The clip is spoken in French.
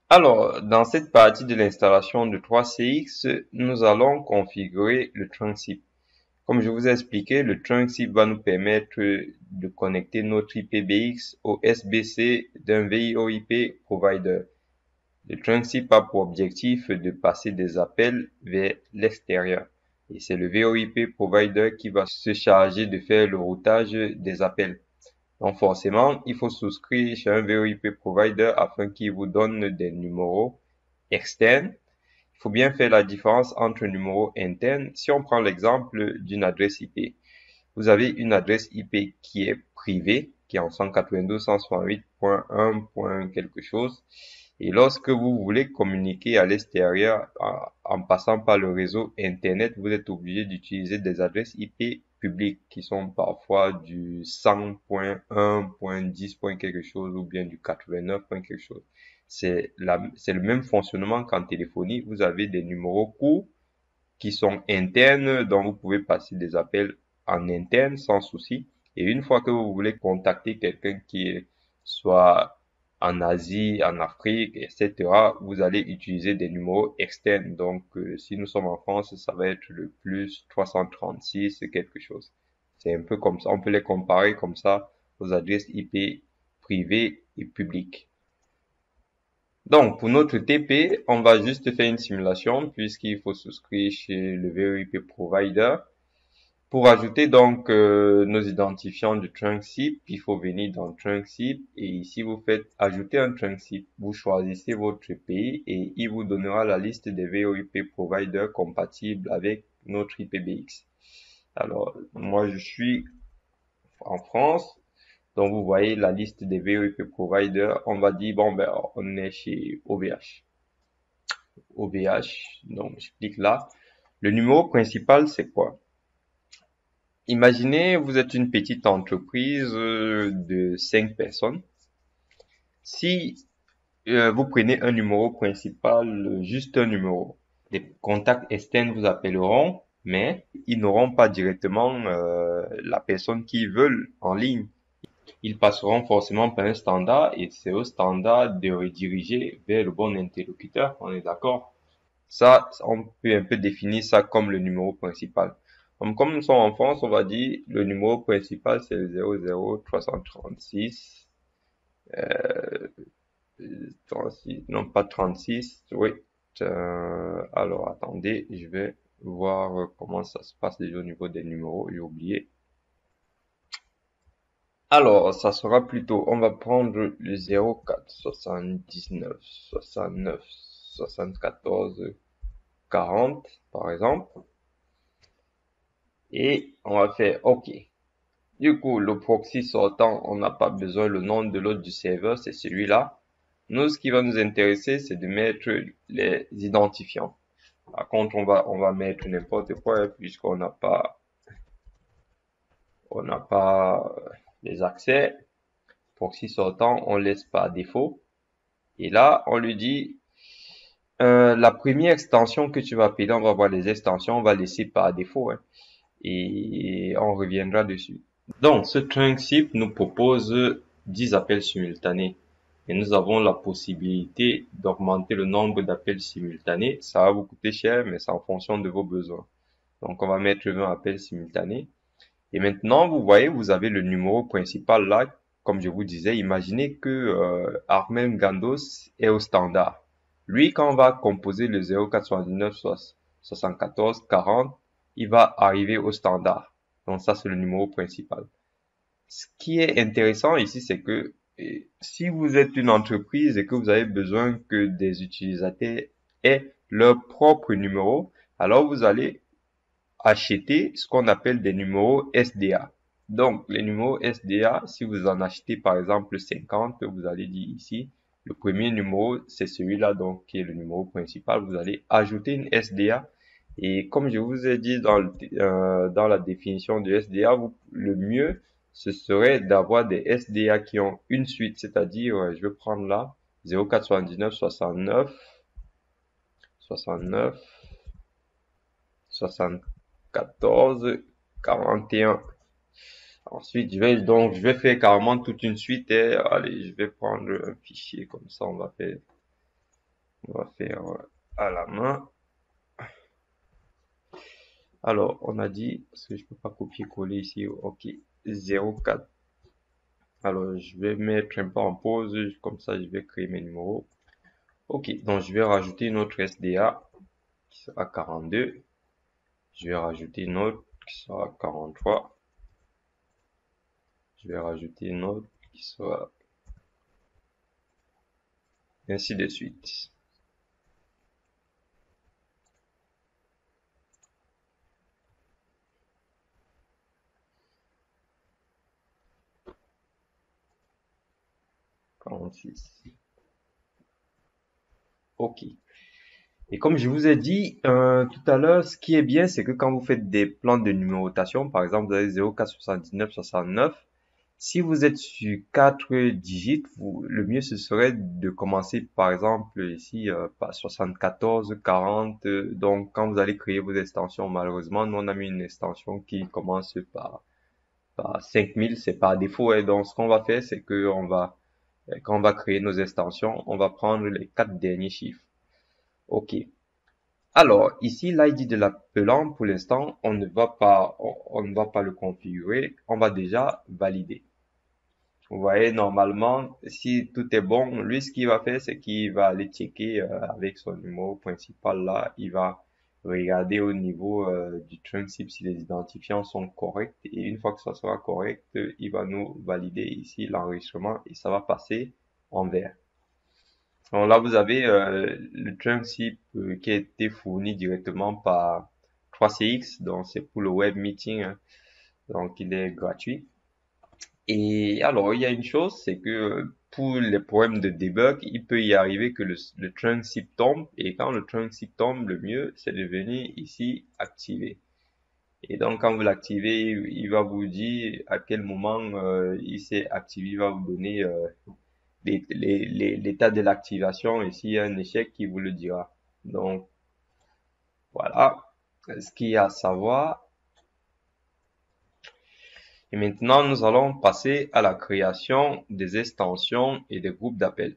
Alors, dans cette partie de l'installation de 3CX, nous allons configurer le trunk SIP. Comme je vous ai expliqué, le trunk SIP va nous permettre de connecter notre IPBX au SBC d'un VoIP provider. Le trunk SIP a pour objectif de passer des appels vers l'extérieur. Et c'est le VoIP provider qui va se charger de faire le routage des appels. Donc forcément, il faut souscrire chez un VoIP provider afin qu'il vous donne des numéros externes. Il faut bien faire la différence entre un numéro interne. Si on prend l'exemple d'une adresse IP, vous avez une adresse IP qui est privée, qui est en 192.168.1. quelque chose. Et lorsque vous voulez communiquer à l'extérieur en passant par le réseau Internet, vous êtes obligé d'utiliser des adresses IP publiques qui sont parfois du 100.1.10. quelque chose ou bien du 89. quelque chose. C'est le même fonctionnement qu'en téléphonie. Vous avez des numéros courts qui sont internes, dont vous pouvez passer des appels en interne sans souci. Et une fois que vous voulez contacter quelqu'un qui est soit en Asie, en Afrique, etc., vous allez utiliser des numéros externes. Donc, si nous sommes en France, ça va être le plus 336 quelque chose. C'est un peu comme ça. On peut les comparer comme ça aux adresses IP privées et publiques. Donc, pour notre TP, on va juste faire une simulation puisqu'il faut souscrire chez le VoIP provider. Pour ajouter donc nos identifiants de trunk SIP, il faut venir dans trunk SIP et ici vous faites ajouter un trunk SIP. Vous choisissez votre pays et il vous donnera la liste des VoIP providers compatibles avec notre IPBX. Alors, moi je suis en France. Donc, vous voyez la liste des VoIP providers. On va dire, bon, ben, on est chez OVH. OVH. Donc, je clique là. Le numéro principal, c'est quoi? Imaginez, vous êtes une petite entreprise de 5 personnes. Si vous prenez un numéro principal, juste un numéro, les contacts externes vous appelleront, mais ils n'auront pas directement la personne qu'ils veulent en ligne. Ils passeront forcément par un standard et c'est au standard de rediriger vers le bon interlocuteur. On est d'accord? Ça, on peut un peu définir ça comme le numéro principal. Donc, comme nous sommes en France, on va dire le numéro principal c'est le 00336, 36, non pas 36, oui. Alors attendez, je vais voir comment ça se passe déjà au niveau des numéros, j'ai oublié. Alors, ça sera plutôt, on va prendre le 04 79 69 74 40 par exemple. Et on va faire OK. Du coup, le proxy sortant, on n'a pas besoin le nom de l'autre du serveur, c'est celui-là. Nous, ce qui va nous intéresser, c'est de mettre les identifiants. Par contre, on va mettre n'importe quoi, hein, puisqu'on n'a pas les accès. Proxy sortant, on laisse par défaut. Et là, on lui dit, la première extension que tu vas appeler, on va voir les extensions, on va laisser par défaut, hein, et on reviendra dessus. Donc, ce trunk nous propose 10 appels simultanés. Et nous avons la possibilité d'augmenter le nombre d'appels simultanés. Ça va vous coûter cher, mais c'est en fonction de vos besoins. Donc, on va mettre 20 appels simultanés. Et maintenant, vous voyez, vous avez le numéro principal là. Comme je vous disais, imaginez que Armen Gandos est au standard. Lui, quand on va composer le 0479 74 40, il va arriver au standard. Donc ça, c'est le numéro principal. Ce qui est intéressant ici, c'est que si vous êtes une entreprise et que vous avez besoin que des utilisateurs aient leur propre numéro, alors vous allez acheter ce qu'on appelle des numéros SDA. Donc, les numéros SDA, si vous en achetez par exemple 50, vous allez dire ici, le premier numéro, c'est celui-là, donc, qui est le numéro principal. Vous allez ajouter une SDA. Et comme je vous ai dit dans la définition du SDA, le mieux, ce serait d'avoir des SDA qui ont une suite, c'est-à-dire, je vais prendre là, 0479 69 69 74 41. Ensuite, je vais faire carrément toute une suite et allez, je vais prendre un fichier comme ça, on va faire. On va faire à la main. Alors, on a dit, parce que je peux pas copier-coller ici, ok, 04. Alors, je vais mettre un peu en pause, comme ça je vais créer mes numéros. Ok, donc je vais rajouter une autre SDA qui sera 42. Je vais rajouter une autre qui sera 43. Je vais rajouter une autre qui sera ainsi de suite. Six. Ok. Et comme je vous ai dit tout à l'heure, ce qui est bien, c'est que quand vous faites des plans de numérotation, par exemple, vous avez 0479 69, si vous êtes sur 4 digits, le mieux ce serait de commencer par exemple ici par 74, 40. Donc quand vous allez créer vos extensions, malheureusement, nous on a mis une extension qui commence par 5000, c'est par défaut. Et donc ce qu'on va faire, c'est que quand on va créer nos extensions, on va prendre les 4 derniers chiffres. Ok. Alors, ici, l'ID de l'appelant, pour l'instant, on ne va pas le configurer. On va déjà valider. Vous voyez, normalement, si tout est bon, lui, ce qu'il va faire, c'est qu'il va aller checker avec son numéro principal là. Il va regarder au niveau du trunk SIP si les identifiants sont corrects. Et une fois que ça sera correct, il va nous valider ici l'enregistrement et ça va passer en vert. Donc là, vous avez le trunk SIP qui a été fourni directement par 3CX. Donc, c'est pour le web meeting, hein. Donc, il est gratuit. Et alors, il y a une chose, c'est que pour les problèmes de debug, il peut y arriver que le trunk SIP tombe. Et quand le trunk SIP tombe, le mieux, c'est de venir ici activer. Et donc, quand vous l'activez, il va vous dire à quel moment il s'est activé. Il va vous donner l'état de l'activation. Et s'il y a un échec, il vous le dira. Donc, voilà ce qu'il y a à savoir. Et maintenant, nous allons passer à la création des extensions et des groupes d'appels.